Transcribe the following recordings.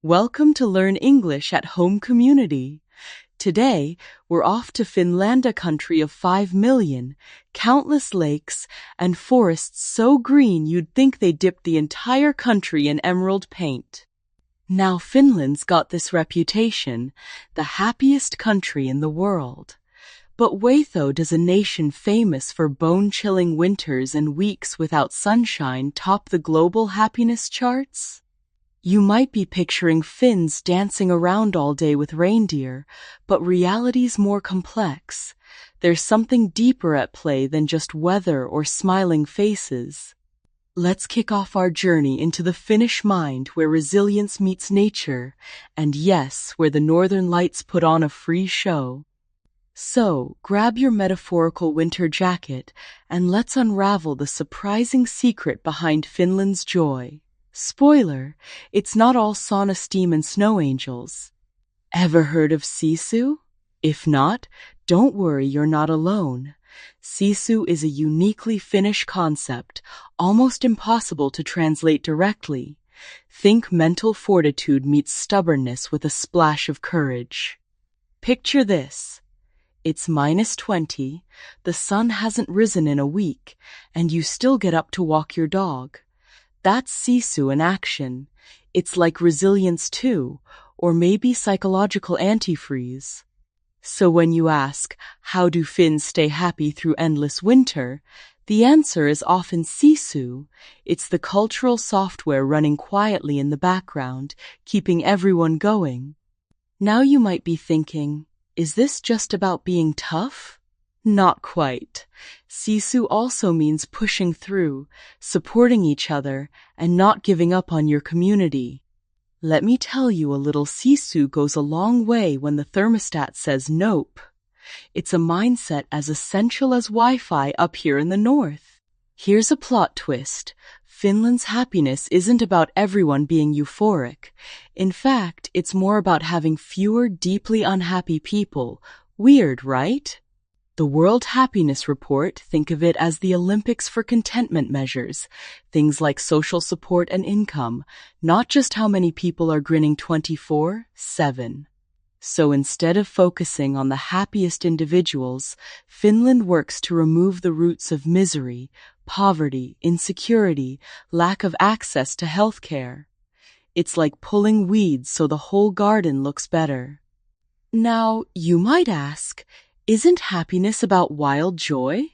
Welcome to Learn English at Home Community. Today, we're off to Finland, a country of 5 million, countless lakes, and forests so green you'd think they dipped the entire country in emerald paint. Now Finland's got this reputation, the happiest country in the world. But wait though, does a nation famous for bone-chilling winters and weeks without sunshine top the global happiness charts? You might be picturing Finns dancing around all day with reindeer, but reality's more complex. There's something deeper at play than just weather or smiling faces. Let's kick off our journey into the Finnish mind, where resilience meets nature, and yes, where the northern lights put on a free show. So, grab your metaphorical winter jacket, and let's unravel the surprising secret behind Finland's joy. Spoiler, it's not all sauna steam and snow angels. Ever heard of sisu? If not, don't worry, you're not alone. Sisu is a uniquely Finnish concept, almost impossible to translate directly. Think mental fortitude meets stubbornness with a splash of courage. Picture this. It's -20, the sun hasn't risen in a week, and you still get up to walk your dog. That's sisu in action. It's like resilience too, or maybe psychological antifreeze. So when you ask, how do Finns stay happy through endless winter? The answer is often sisu. It's the cultural software running quietly in the background, keeping everyone going. Now you might be thinking, is this just about being tough? Not quite. Sisu also means pushing through, supporting each other, and not giving up on your community. Let me tell you, a little sisu goes a long way when the thermostat says nope. It's a mindset as essential as Wi-Fi up here in the north. Here's a plot twist. Finland's happiness isn't about everyone being euphoric. In fact, it's more about having fewer deeply unhappy people. Weird, right? The World Happiness Report, think of it as the Olympics for contentment measures, things like social support and income, not just how many people are grinning 24/7. So instead of focusing on the happiest individuals, Finland works to remove the roots of misery, poverty, insecurity, lack of access to healthcare. It's like pulling weeds so the whole garden looks better. Now, you might ask, isn't happiness about wild joy?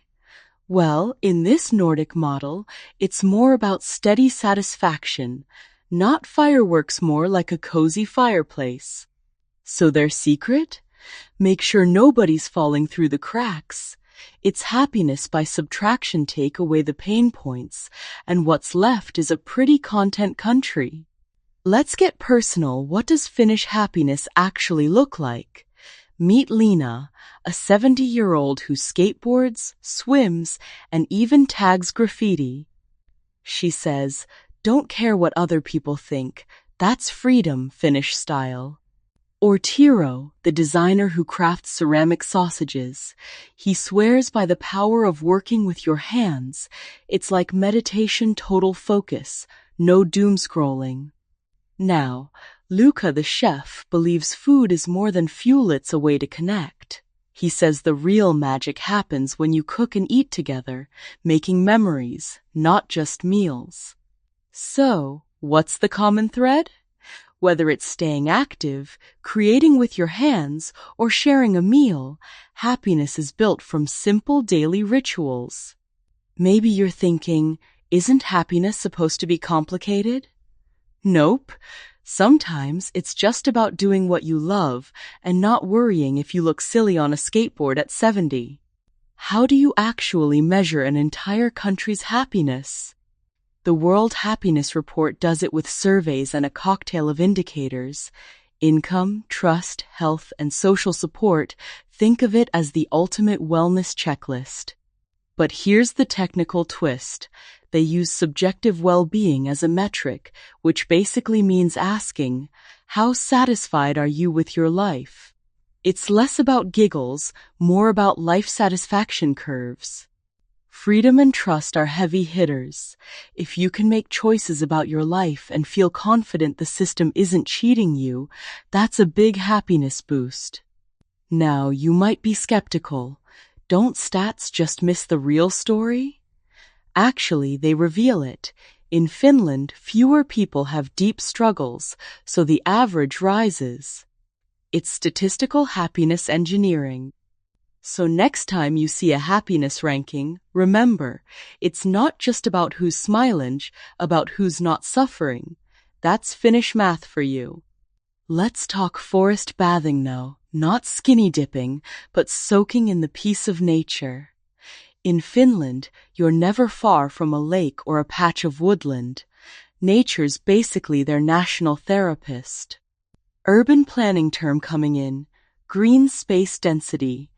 Well, in this Nordic model, it's more about steady satisfaction, not fireworks, more like a cozy fireplace. So their secret? Make sure nobody's falling through the cracks. It's happiness by subtraction. Take away the pain points, and what's left is a pretty content country. Let's get personal. What does Finnish happiness actually look like? Meet Lena, a 70-year-old who skateboards, swims, and even tags graffiti. She says, "Don't care what other people think. That's freedom, Finnish style." Or Tiro, the designer who crafts ceramic sausages. He swears by the power of working with your hands. It's like meditation, total focus, no doom scrolling. Now, Luca, the chef, believes food is more than fuel, it's a way to connect. He says the real magic happens when you cook and eat together, making memories, not just meals. So, what's the common thread? Whether it's staying active, creating with your hands, or sharing a meal, happiness is built from simple daily rituals. Maybe you're thinking, isn't happiness supposed to be complicated? Nope. Sometimes it's just about doing what you love and not worrying if you look silly on a skateboard at 70. How do you actually measure an entire country's happiness? The World Happiness Report does it with surveys and a cocktail of indicators. Income, trust, health, and social support. Think of it as the ultimate wellness checklist. But here's the technical twist. They use subjective well-being as a metric, which basically means asking, how satisfied are you with your life? It's less about giggles, more about life satisfaction curves. Freedom and trust are heavy hitters. If you can make choices about your life and feel confident the system isn't cheating you, that's a big happiness boost. Now, you might be skeptical. Don't stats just miss the real story? Actually, they reveal it. In Finland, fewer people have deep struggles, so the average rises. It's statistical happiness engineering. So next time you see a happiness ranking, remember, it's not just about who's smiling, about who's not suffering. That's Finnish math for you. Let's talk forest bathing now, not skinny dipping, but soaking in the peace of nature. In Finland, you're never far from a lake or a patch of woodland. Nature's basically their national therapist. Urban planning term coming in, green space density.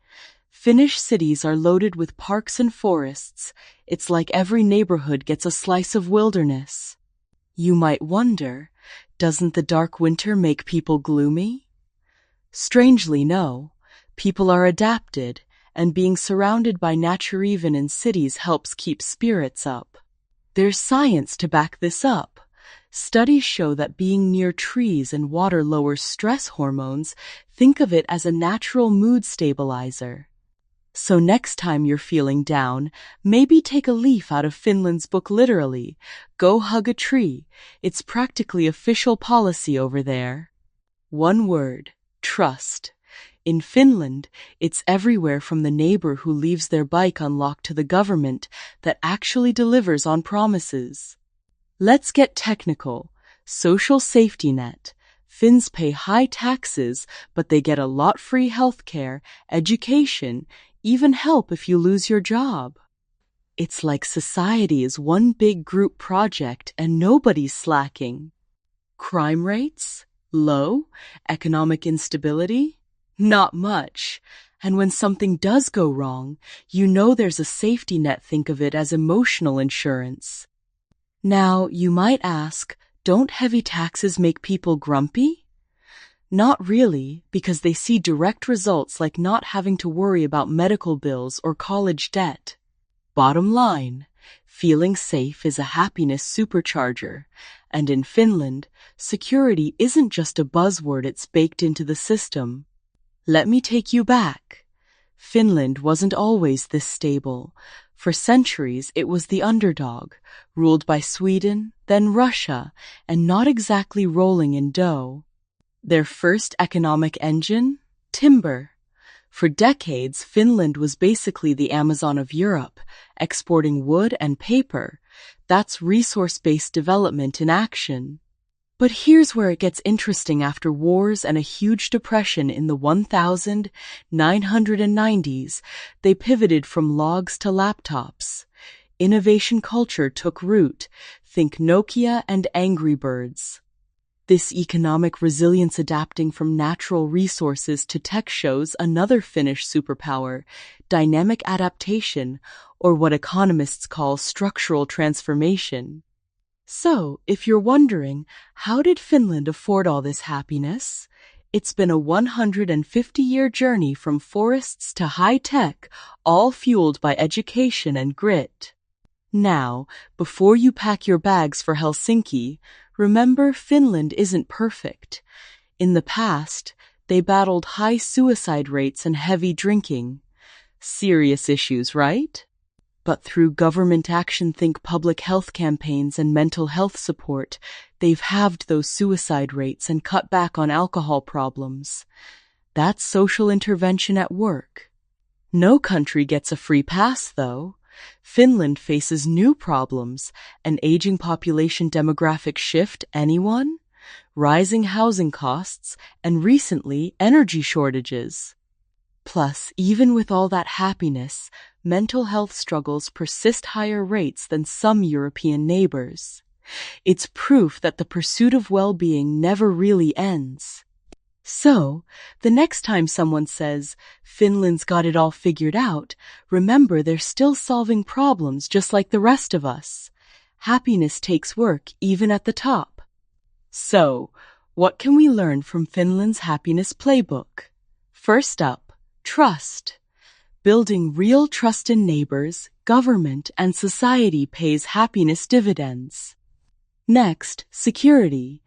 Finnish cities are loaded with parks and forests. It's like every neighborhood gets a slice of wilderness. You might wonder, doesn't the dark winter make people gloomy? Strangely, no. People are adapted, and being surrounded by nature even in cities helps keep spirits up. There's science to back this up. Studies show that being near trees and water lowers stress hormones. Think of it as a natural mood stabilizer. So next time you're feeling down, maybe take a leaf out of Finland's book literally. Go hug a tree. It's practically official policy over there. One word, trust. In Finland, it's everywhere from the neighbor who leaves their bike unlocked to the government that actually delivers on promises. Let's get technical. Social safety net. Finns pay high taxes, but they get a lot free healthcare, education, even help if you lose your job. It's like society is one big group project and nobody's slacking. Crime rates? Low? Economic instability? Not much. And when something does go wrong, you know there's a safety net. Think of it as emotional insurance. Now, you might ask, don't heavy taxes make people grumpy? Not really, because they see direct results like not having to worry about medical bills or college debt. Bottom line, feeling safe is a happiness supercharger. And in Finland, security isn't just a buzzword, it's baked into the system. Let me take you back. Finland wasn't always this stable. For centuries, it was the underdog, ruled by Sweden, then Russia, and not exactly rolling in dough. Their first economic engine? Timber. For decades, Finland was basically the Amazon of Europe, exporting wood and paper. That's resource-based development in action. But here's where it gets interesting. After wars and a huge depression in the 1990s, they pivoted from logs to laptops. Innovation culture took root. Think Nokia and Angry Birds. This economic resilience adapting from natural resources to tech shows another Finnish superpower, dynamic adaptation, or what economists call structural transformation. So, if you're wondering, how did Finland afford all this happiness? It's been a 150-year journey from forests to high tech, all fueled by education and grit. Now, before you pack your bags for Helsinki, remember Finland isn't perfect. In the past, they battled high suicide rates and heavy drinking. Serious issues, right? But through government action, think public health campaigns and mental health support, they've halved those suicide rates and cut back on alcohol problems. That's social intervention at work. No country gets a free pass, though. Finland faces new problems, an aging population, demographic shift, anyone? Rising housing costs, and recently, energy shortages. Plus, even with all that happiness, mental health struggles persist higher rates than some European neighbors. It's proof that the pursuit of well-being never really ends. So, the next time someone says, Finland's got it all figured out, remember they're still solving problems just like the rest of us. Happiness takes work even at the top. So, what can we learn from Finland's happiness playbook? First up, trust. Building real trust in neighbors, government and society pays happiness dividends. Next, security.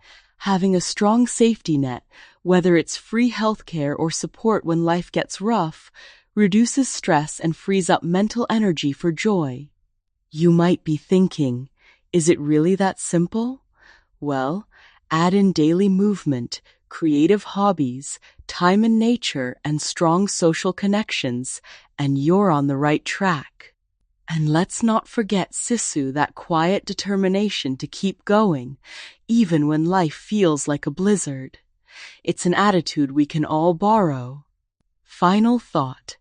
Having a strong safety net, whether it's free healthcare or support when life gets rough, reduces stress and frees up mental energy for joy. You might be thinking, is it really that simple? Well, add in daily movement, creative hobbies, time in nature, and strong social connections, and you're on the right track. And let's not forget sisu, that quiet determination to keep going, even when life feels like a blizzard. It's an attitude we can all borrow. Final thought.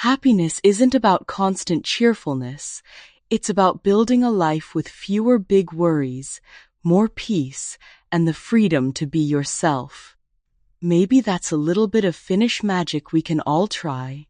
Happiness isn't about constant cheerfulness. It's about building a life with fewer big worries, more peace, and the freedom to be yourself. Maybe that's a little bit of Finnish magic we can all try.